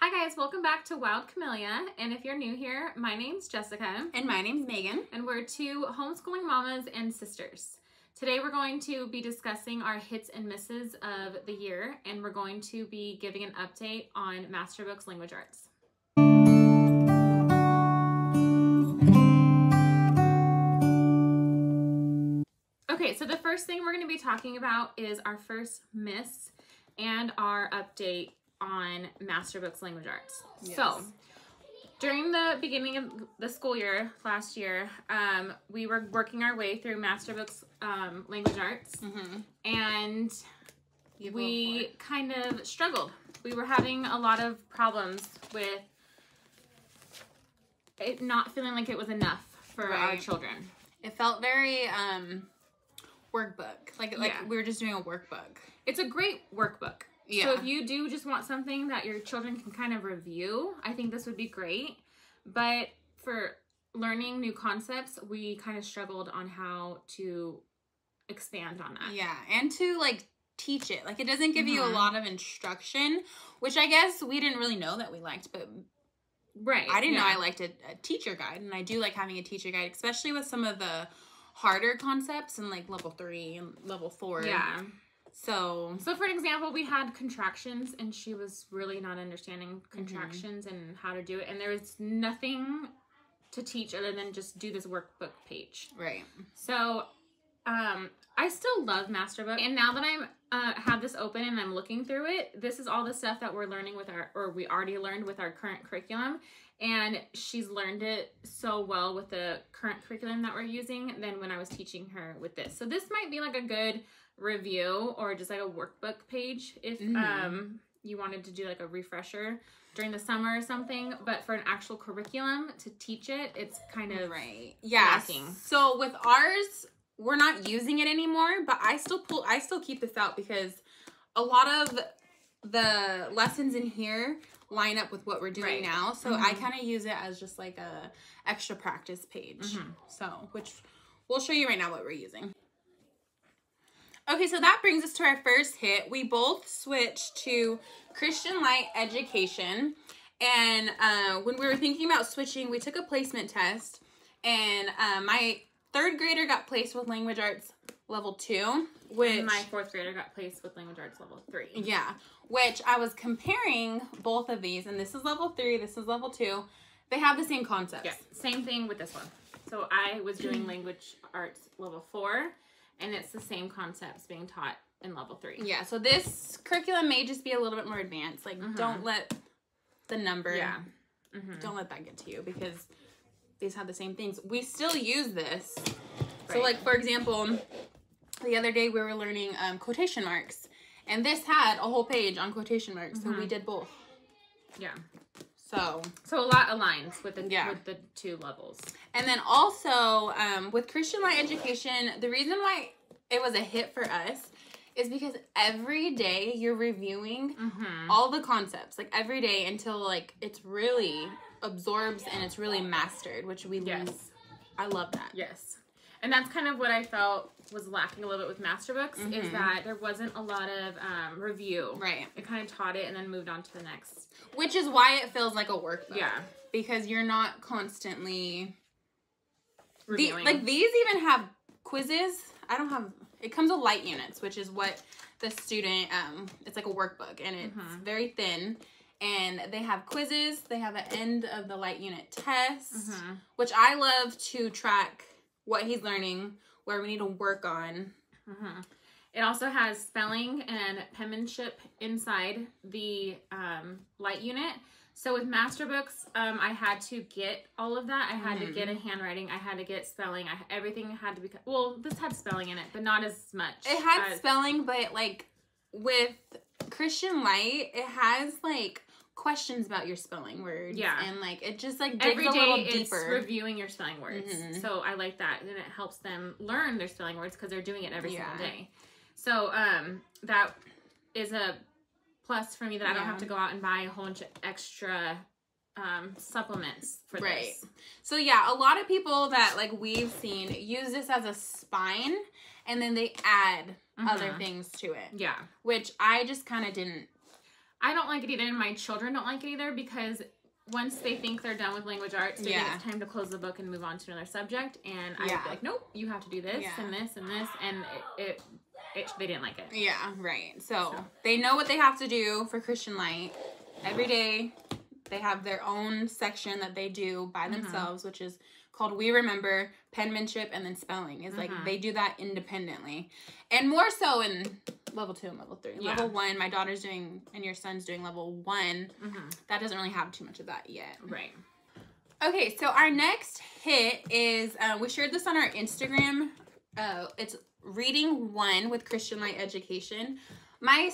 Hi guys, welcome back to Wild Camellia, and if you're new here, my name's Jessica. And my name's Megan. And we're two homeschooling mamas and sisters. Today we're going to be discussing our hits and misses of the year, and we're going to be giving an update on Masterbooks Language Arts. Okay, so the first thing we're going to be talking about is our first miss and our update on Masterbooks Language Arts. Yes. So, during the beginning of the school year last year, we were working our way through Masterbooks Language Arts, and we kind of struggled. We were having a lot of problems with it not feeling like it was enough for our children. It felt very workbook, like we were just doing a workbook. It's a great workbook. Yeah. So if you do just want something that your children can kind of review, I think this would be great. But for learning new concepts, we kind of struggled on how to expand on that. Yeah, and to like teach it. Like it doesn't give you a lot of instruction, which I guess we didn't really know that we liked, but I didn't know I liked a teacher guide, and I do like having a teacher guide, especially with some of the harder concepts in like level 3 and level 4. Yeah. So for an example, we had contractions, and she was really not understanding contractions and how to do it. And there was nothing to teach other than just do this workbook page. Right. So, I still love Masterbook. And now that I'm, have this open and I'm looking through it, this is all the stuff that we're learning with we already learned with our current curriculum. And she's learned it so well with the current curriculum that we're using than when I was teaching her with this. So this might be like a good review or just like a workbook page if you wanted to do like a refresher during the summer or something, but for an actual curriculum to teach it, it's kind of lacking. So with ours, we're not using it anymore, but I still keep this out because a lot of the lessons in here line up with what we're doing now, so I kind of use it as just like a extra practice page. So which we'll show you right now what we're using. Okay, so that brings us to our first hit. We both switched to Christian Light Education. And when we were thinking about switching, we took a placement test. And my 3rd grader got placed with Language Arts Level 2. And my 4th grader got placed with Language Arts Level 3. Yeah, which I was comparing both of these. And this is Level 3, this is Level 2. They have the same concepts. Yeah, same thing with this one. So I was doing Language Arts Level 4. And it's the same concepts being taught in level 3. Yeah, so this curriculum may just be a little bit more advanced. Like, don't let the number, don't let that get to you because these have the same things. We still use this. So, like, for example, the other day we were learning quotation marks. And this had a whole page on quotation marks. So we did both. Yeah. So a lot aligns with the two levels. And then also with Christian Light Education, the reason why it was a hit for us is because every day you're reviewing all the concepts, like every day until like it's really absorbs and it's really mastered, which we I love that. Yes. And that's kind of what I felt was lacking a little bit with Masterbooks is that there wasn't a lot of review. Right. It kind of taught it and then moved on to the next. Which is why it feels like a workbook. Yeah. Because you're not constantly reviewing. Like these even have quizzes. It comes with light units, which is what the student, it's like a workbook and it's very thin. And they have quizzes. They have an end of the light unit test, which I love to track what he's learning, where we need to work on. It also has spelling and penmanship inside the light unit. So with Masterbooks, I had to get all of that. I had to get a handwriting. I had to get spelling. Everything had to be... Well, this had spelling in it, but not as much. It had spelling, but like with Christian Light, it has like questions about your spelling words. Yeah. And like it just like digs a little deeper. It's reviewing your spelling words. So I like that. And it helps them learn their spelling words because they're doing it every single day. So that is a plus for me that I don't have to go out and buy a whole bunch of extra supplements for this. So yeah, a lot of people that like we've seen use this as a spine and then they add other things to it. Yeah. Which I just kind of didn't I don't like it either, and my children don't like it either, because once they think they're done with language arts, they think it's time to close the book and move on to another subject, and I would be like, nope, you have to do this and this and this, and they didn't like it. Yeah, right. So they know what they have to do for Christian Light. Every day they have their own section that they do by themselves, which is called We Remember, penmanship, and then spelling. Is like they do that independently. And more so in level 2 and level 3. Yeah. Level 1, my daughter's doing, and your son's doing level 1. That doesn't really have too much of that yet. Right. Okay, so our next hit is, we shared this on our Instagram. It's Reading 1 with Christian Light Education. My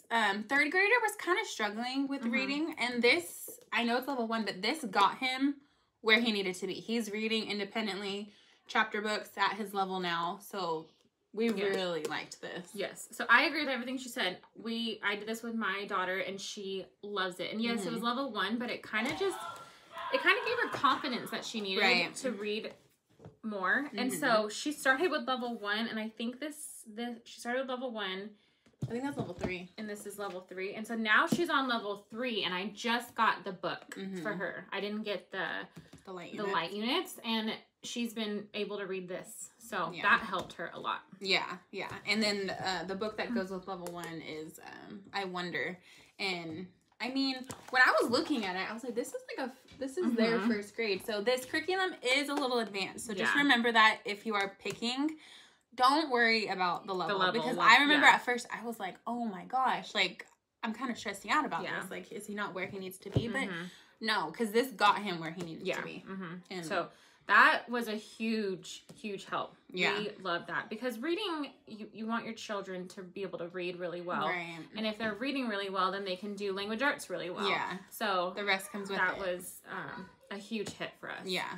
3rd grader was kind of struggling with reading, and this, I know it's level 1, but this got him where he needed to be. He's reading independently chapter books at his level now, so we really liked this. Yes. So I agree with everything she said. I did this with my daughter, and she loves it. And yes, it was level 1, but it kind of gave her confidence that she needed to read more. And so she started with level 1, and I think she started with level 1. I think that's level 3. And this is level 3. And so now she's on level 3, and I just got the book for her. I didn't get the light units, and she's been able to read this. So that helped her a lot. Yeah, yeah. And then the book that goes with level 1 is I Wonder. And I mean, when I was looking at it, I was like, this is their 1st grade. So this curriculum is a little advanced. So just remember that if you are picking, don't worry about the level. Because I remember at first I was like, oh my gosh, like I'm kind of stressing out about this. Like, is he not where he needs to be? But no, because this got him where he needed to be. And so that was a huge, huge help. Yeah. We love that. Because reading, you want your children to be able to read really well. Right. And if they're reading really well, then they can do language arts really well. Yeah. So the rest comes with it. That was a huge hit for us. Yeah.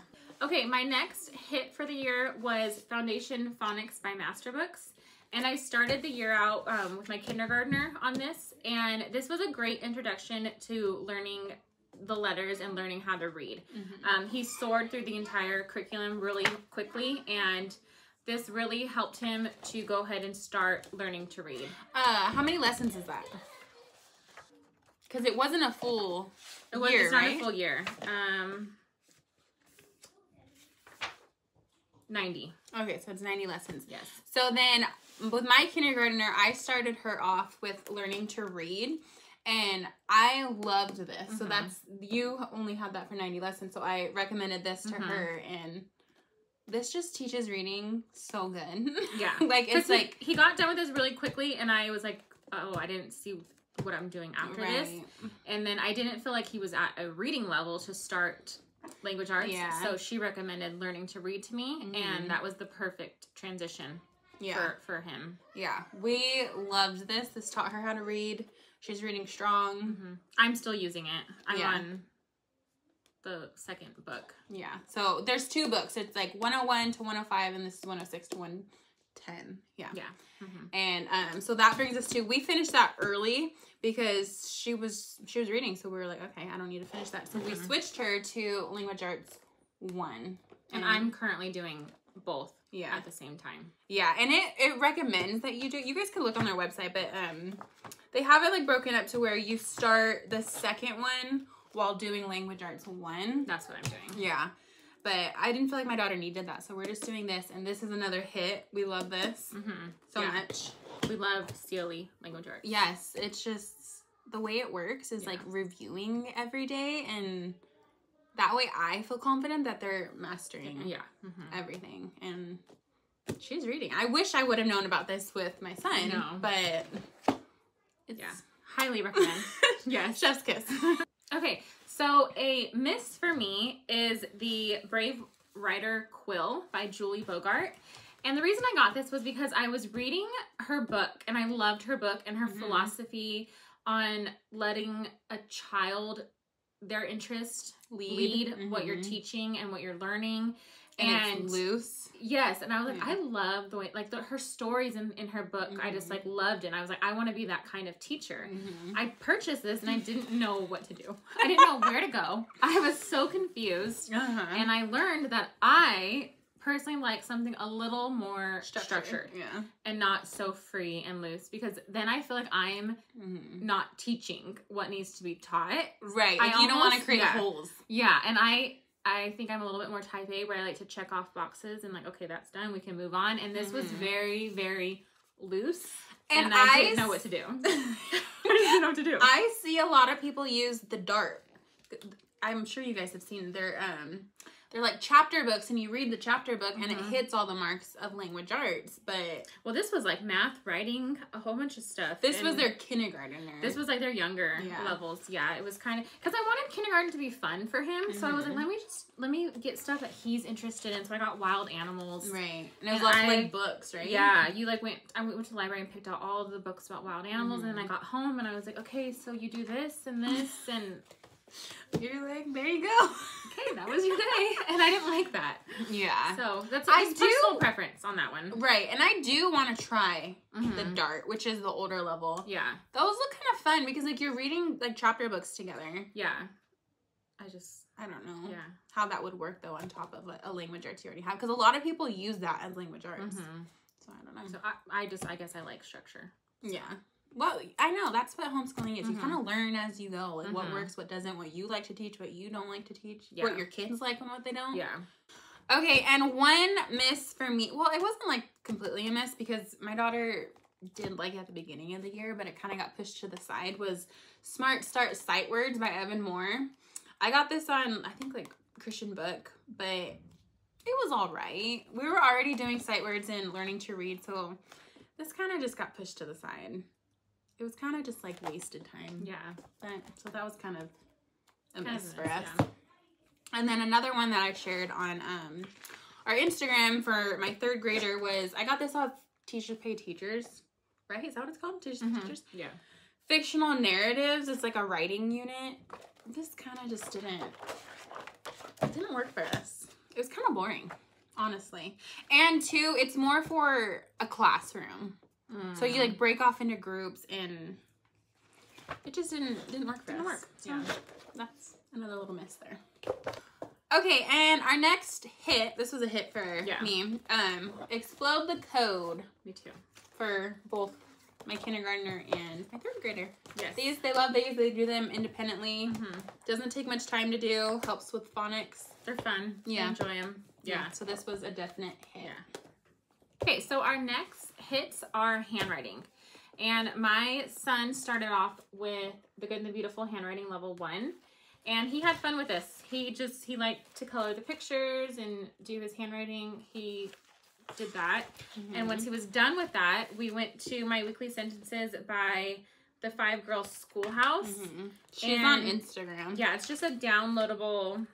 Okay, my next hit for the year was Foundation Phonics by Masterbooks. And I started the year out with my kindergartner on this. And this was a great introduction to learning the letters and learning how to read. He soared through the entire curriculum really quickly, and this really helped him to go ahead and start learning to read. How many lessons is that? Because it wasn't a full year, it's not a full year. 90. Okay, so it's 90 lessons. Yes. So then with my kindergartner, I started her off with learning to read. And I loved this. So you only had that for 90 lessons. So I recommended this to her, and this just teaches reading so good. Yeah. Like, it's like he got done with this really quickly, and I was like, oh, I didn't see what I'm doing after this. And then I didn't feel like he was at a reading level to start language arts. Yeah. So she recommended learning to read to me, and that was the perfect transition for him. Yeah. We loved this. This taught her how to read. She's reading strong. I'm still using it. I'm on the 2nd book. Yeah. So there's 2 books. It's like 101 to 105, and this is 106 to 110. Yeah. Yeah. And so that brings us to, we finished that early because she was reading. So we were like, okay, I don't need to finish that. So we switched her to Language Arts 1. And I'm currently doing both. Yeah, at the same time. Yeah, and it recommends that you do. You guys can look on their website, but they have it like broken up to where you start the 2nd one while doing Language Arts 1. That's what I'm doing. Yeah, but I didn't feel like my daughter needed that, so we're just doing this, and this is another hit. We love this so much. We love CLE Language Arts. Yes, it's just the way it works is like reviewing every day, and that way I feel confident that they're mastering everything. And she's reading. I wish I would have known about this with my son. But it's highly recommend. Yes. Chef's kiss. Okay, so a miss for me is The Brave Writer Quill by Julie Bogart. And the reason I got this was because I was reading her book, and I loved her book and her philosophy on letting a child, their interest lead what you're teaching and what you're learning. And it's loose. Yes. And I was like, I love the way, like her stories in her book, I just like loved it. And I was like, I want to be that kind of teacher. I purchased this and I didn't know what to do. I didn't know where to go. I was so confused. And I learned that I personally like something a little more structured. Yeah. And not so free and loose, because then I feel like I'm not teaching what needs to be taught. Right. You don't want to create holes. Yeah. And I think I'm a little bit more type A, where I like to check off boxes and like, okay, that's done. We can move on. And this was very, very loose. And I didn't know what to do. I didn't know what to do. I see a lot of people use the dart. I'm sure you guys have seen they're like chapter books, and you read the chapter book and it hits all the marks of language arts. But well, this was like math, writing, a whole bunch of stuff. This was their kindergartner. This was like their younger levels. Yeah, it was kind of, because I wanted kindergarten to be fun for him. So I was like, let me get stuff that he's interested in. So I got wild animals. Right. And it was lots of like books, right? Yeah. I went to the library and picked out all of the books about wild animals, and then I got home and I was like, okay, so you do this and this, and you're like, there you go. Okay, that was your day. And I didn't like that. Yeah. So that's personal preference on that one. Right. And I do want to try the dart, which is the older level. Yeah. Those look kind of fun because like you're reading like chapter books together. Yeah. I don't know how that would work though on top of a language arts you already have, because a lot of people use that as language arts. So I don't know. So I guess I like structure. Yeah. Well, I know that's what homeschooling is. You kind of learn as you go, like what works, what doesn't, what you like to teach, what you don't like to teach, what your kids like and what they don't. Yeah. Okay, and one miss for me, well, it wasn't like completely a miss because my daughter did like it at the beginning of the year, but it kind of got pushed to the side, was Smart Start Sight Words by Evan Moore. I got this on, I think, like Christian book, but it was all right. We were already doing sight words and learning to read, so this kind of just got pushed to the side. It was kind of just like wasted time. Yeah. But, so that was kind of a miss for us. Yeah. And then another one that I shared on our Instagram for my 3rd grader was, I got this off Teachers Pay Teachers, right? Is that what it's called? Teachers Pay Teachers? Yeah. Fictional narratives. It's like a writing unit. This kind of just didn't work for us. It was kind of boring, honestly. And 2, it's more for a classroom. So you like break off into groups, and it just didn't work for us. So that's another little miss there. Okay, and our next hit, this was a hit for me. Explode the Code. Me too. For both my kindergartner and my 3rd grader. Yes. They love these. They do them independently. Doesn't take much time to do. Helps with phonics. They're fun. Yeah. I enjoy them. Yeah. So this was a definite hit. Yeah. Okay, so our next hits are handwriting. And my son started off with The Good and the Beautiful Handwriting Level 1. And he had fun with this. He liked to color the pictures and do his handwriting. He did that. And once he was done with that, we went to My Weekly Sentences by the 5 Girls Schoolhouse. She's on Instagram. Yeah, it's just a downloadable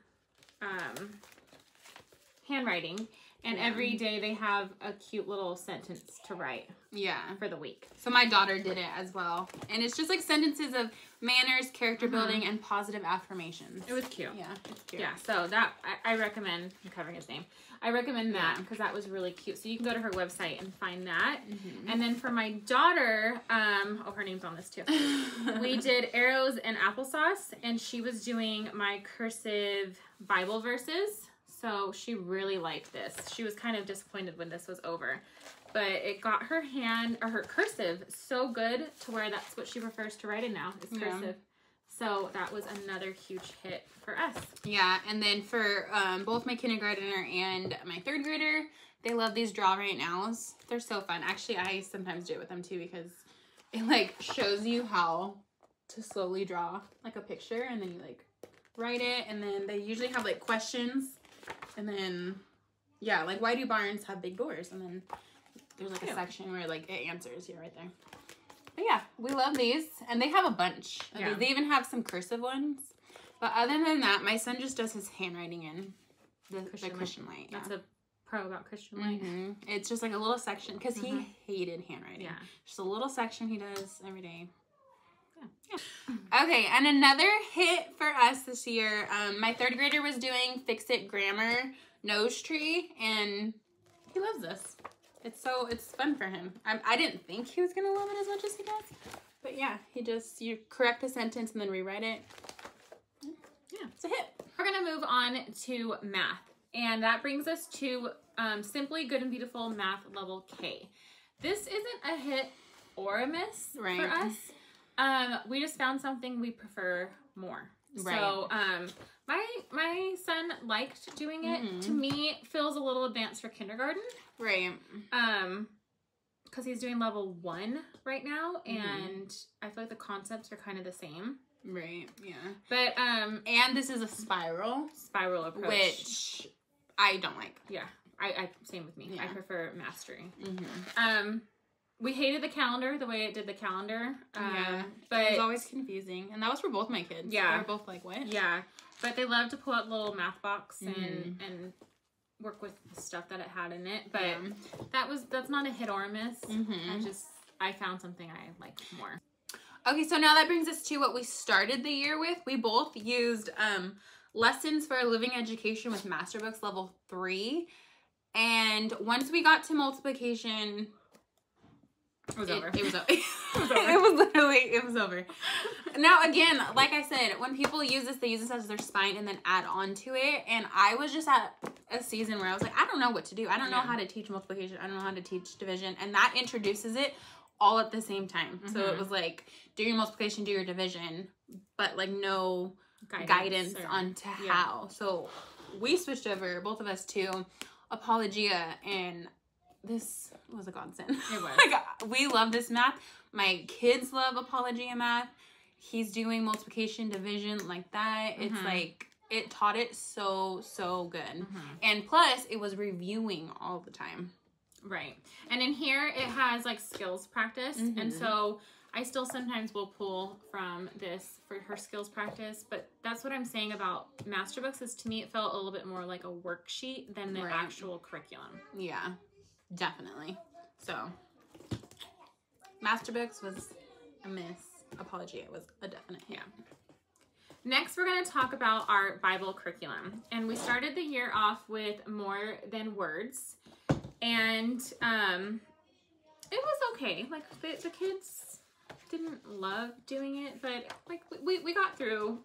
handwriting. And every day they have a cute little sentence to write. Yeah. For the week. So my daughter did it as well. And it's just like sentences of manners, character building, and positive affirmations. It was cute. Yeah, it's cute. Yeah, so that, I recommend, I'm covering his name. I recommend that because that was really cute. So you can go to her website and find that. And then for my daughter, oh, her name's on this too. We did Arrows and Applesauce, and she was doing my cursive Bible verses. So she really liked this. She was kind of disappointed when this was over. But it got her hand, or her cursive, so good to where that's what she prefers to write in now, is cursive. So that was another huge hit for us. Yeah, and then for both my kindergartner and my 3rd grader, they love these draw right nows. They're so fun. Actually, I sometimes do it with them too because it like shows you how to slowly draw like a picture, and then you like write it, and then they usually have like questions. And then, yeah, like, why do barns have big doors? And then there's, like, a section where, like, it answers you right there. But, yeah, we love these. And they have a bunch of these. They even have some cursive ones. But other than that, my son just does his handwriting in the Christian Light. That's a pro about Christian Light. It's just, like, a little section. Because he hated handwriting. Yeah. Just a little section he does every day. Okay, and another hit for us this year, my 3rd grader was doing Fix It Grammar Nose Tree, and he loves this. It's fun for him. I didn't think he was gonna love it as much as he does, but yeah, you correct a sentence and then rewrite it. Yeah, it's a hit. We're gonna move on to math, and that brings us to Simply Good and Beautiful Math Level K. This isn't a hit or a miss for us. We just found something we prefer more. Right. So, my son liked doing it. To me, it feels a little advanced for kindergarten. Right. Because he's doing level 1 right now, and I feel like the concepts are kind of the same. Right. Yeah. But and this is a spiral approach, which I don't like. Yeah. I same with me. Yeah. I prefer mastery. We hated the calendar, the way it did the calendar. But it was always confusing. And that was for both my kids. Yeah. They were both like, what? Yeah. But they love to pull out the little math box and work with the stuff that it had in it. But that's not a hit or a miss. I found something I liked more. Okay, so now that brings us to what we started the year with. We both used Lessons for Living Education with Masterbooks Level 3. And once we got to multiplication... It was over. It was over. It was over. Now, again, like I said, when people use this, they use this as their spine and then add on to it. And I was just at a season where I was like, I don't know what to do. I don't know how to teach multiplication. I don't know how to teach division. And that introduces it all at the same time. So it was like, do your multiplication, do your division, but like no guidance onto how. So we switched over, both of us, to Apologia, and this was a godsend. It was. Like, we love this math. My kids love Apologia math. He's doing multiplication, division, like that. It's like, it taught it so good. And plus, it was reviewing all the time. Right. And in here, it has like skills practice. And so I still sometimes will pull from this for her skills practice. But that's what I'm saying about Masterbooks, is to me, it felt a little bit more like a worksheet than the actual curriculum. Yeah. Definitely. So, Masterbooks was a miss. Apologia was a definite hit. Next, we're going to talk about our Bible curriculum. And we started the year off with More Than Words. And it was okay. Like, the kids didn't love doing it, but like we got through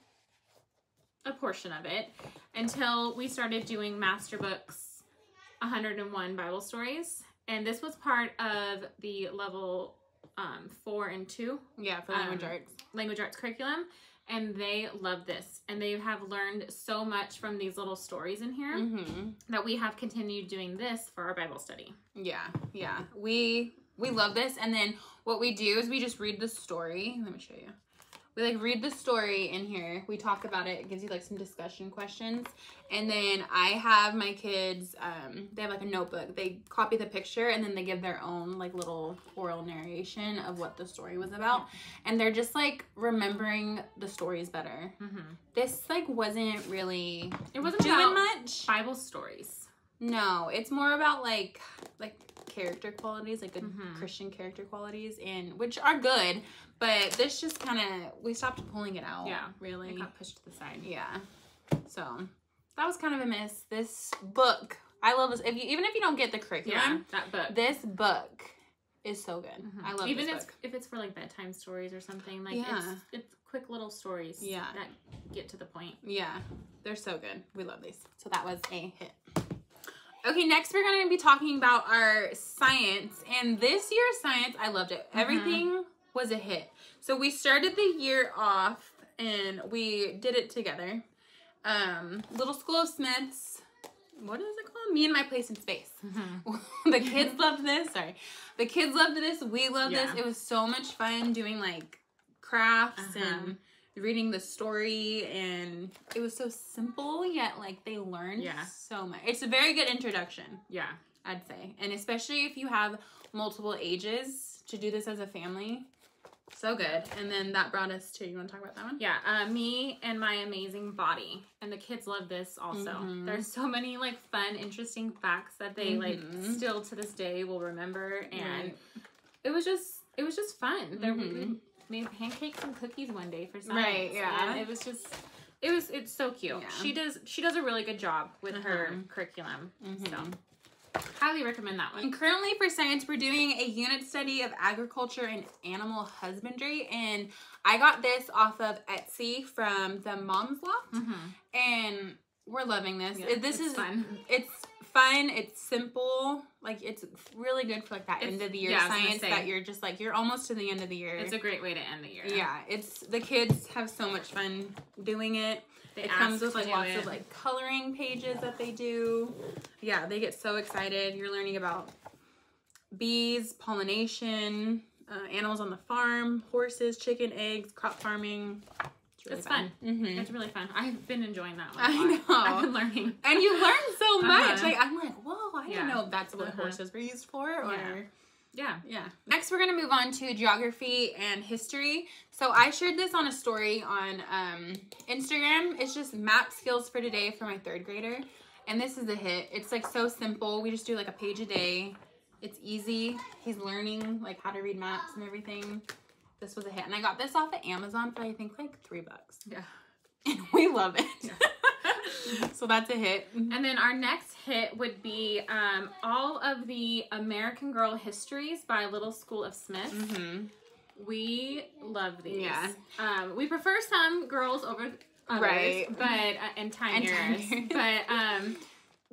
a portion of it until we started doing Masterbooks 101 Bible stories. And this was part of the level 4 and 2. Yeah, for language arts curriculum. And they love this. And they have learned so much from these little stories in here that we have continued doing this for our Bible study. Yeah, yeah. We love this. And then what we do is we just read the story. Let me show you. We like read the story in here. We talk about it. It gives you like some discussion questions. And then I have my kids, they have like a notebook. They copy the picture and then they give their own like little oral narration of what the story was about. And they're just like remembering the stories better. This like wasn't really, it wasn't doing much Bible stories. No, it's more about like character qualities, like good Christian character qualities, and which are good, but this just kind of, we stopped pulling it out. Yeah, really. It got pushed to the side. Yeah. So that was kind of a miss. This book, I love this. Even if you don't get the curriculum, that book. This book is so good. I love even this book. if it's for like bedtime stories or something, like it's quick little stories. Yeah. That get to the point. Yeah, they're so good. We love these. So that was a hit. Okay, next we're going to be talking about our science. And this year's science, I loved it. Everything was a hit. So we started the year off and we did it together. Little School of Smiths. What is it called? Me and My Place in Space. The kids loved this. Sorry. The kids loved this. We loved this. It was so much fun doing like crafts and reading the story, and it was so simple yet like they learned so much. It's a very good introduction, I'd say, and especially if you have multiple ages to do this as a family, so good. And then that brought us to, you want to talk about that one? Me and My Amazing Body, and the kids love this also. There's so many like fun, interesting facts that they like still to this day will remember, and it was just fun. We made pancakes and cookies one day for science. Right, yeah. And it's so cute. Yeah. She does a really good job with her curriculum. So highly recommend that one. And currently for science, we're doing a unit study of agriculture and animal husbandry. And I got this off of Etsy from the Mom's Loft. And we're loving this. Yeah, this is fun. It's fun. It's simple. Like, it's really good for like that end of the year science that you're just like, you're almost to the end of the year. It's a great way to end the year. Yeah, the kids have so much fun doing it. It comes with like lots of like coloring pages that they do. Yeah, they get so excited. You're learning about bees, pollination, animals on the farm, horses, chicken, eggs, crop farming. It's fun. It's really fun. I've been enjoying that one. I know. I've been learning. And you learn so much. Like, I'm like, whoa, I didn't know that's what horses were used for. Or Yeah. Next, we're going to move on to geography and history. So I shared this on a story on Instagram. It's just map skills for today for my 3rd grader. And this is a hit. It's like so simple. We just do like a page a day. It's easy. He's learning like how to read maps and everything. This was a hit. And I got this off of Amazon for I think like $3. Yeah. And we love it. Yeah. So that's a hit. And then our next hit would be all of the American Girl histories by Little School of Smith. We love these. Yeah. We prefer some girls over others, but and tinier. But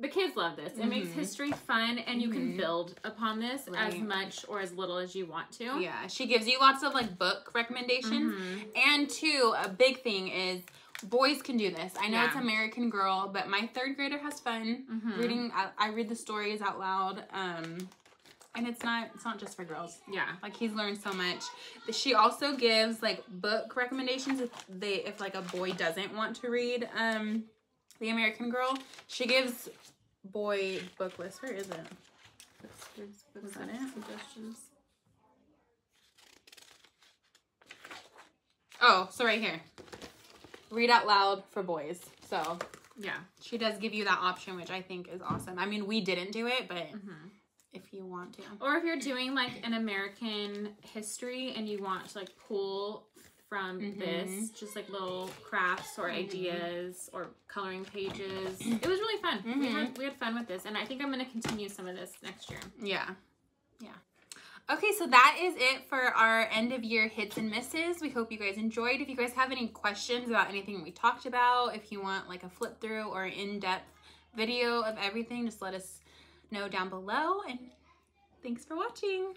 the kids love this. It makes history fun, and you can build upon this as much or as little as you want to. Yeah, she gives you lots of like book recommendations. And too, a big thing is boys can do this. I know it's American Girl, but my 3rd grader has fun reading. I read the stories out loud. And it's not just for girls. Yeah. Like, he's learned so much. She also gives like book recommendations if like a boy doesn't want to read the American Girl. She gives boy book list. Where is it? Was that it? Suggestions. Oh, so right here. Read out loud for boys. So yeah, she does give you that option, which I think is awesome. I mean, we didn't do it, but if you want to. Or if you're doing like an American history and you want to like pull from this, just like little crafts or ideas or coloring pages. It was really fun. We had fun with this, and I think I'm going to continue some of this next year. Yeah. Okay, so that is it for our end of year hits and misses. We hope you guys enjoyed. If you guys have any questions about anything we talked about, if you want like a flip through or in-depth video of everything, just let us know down below. And thanks for watching.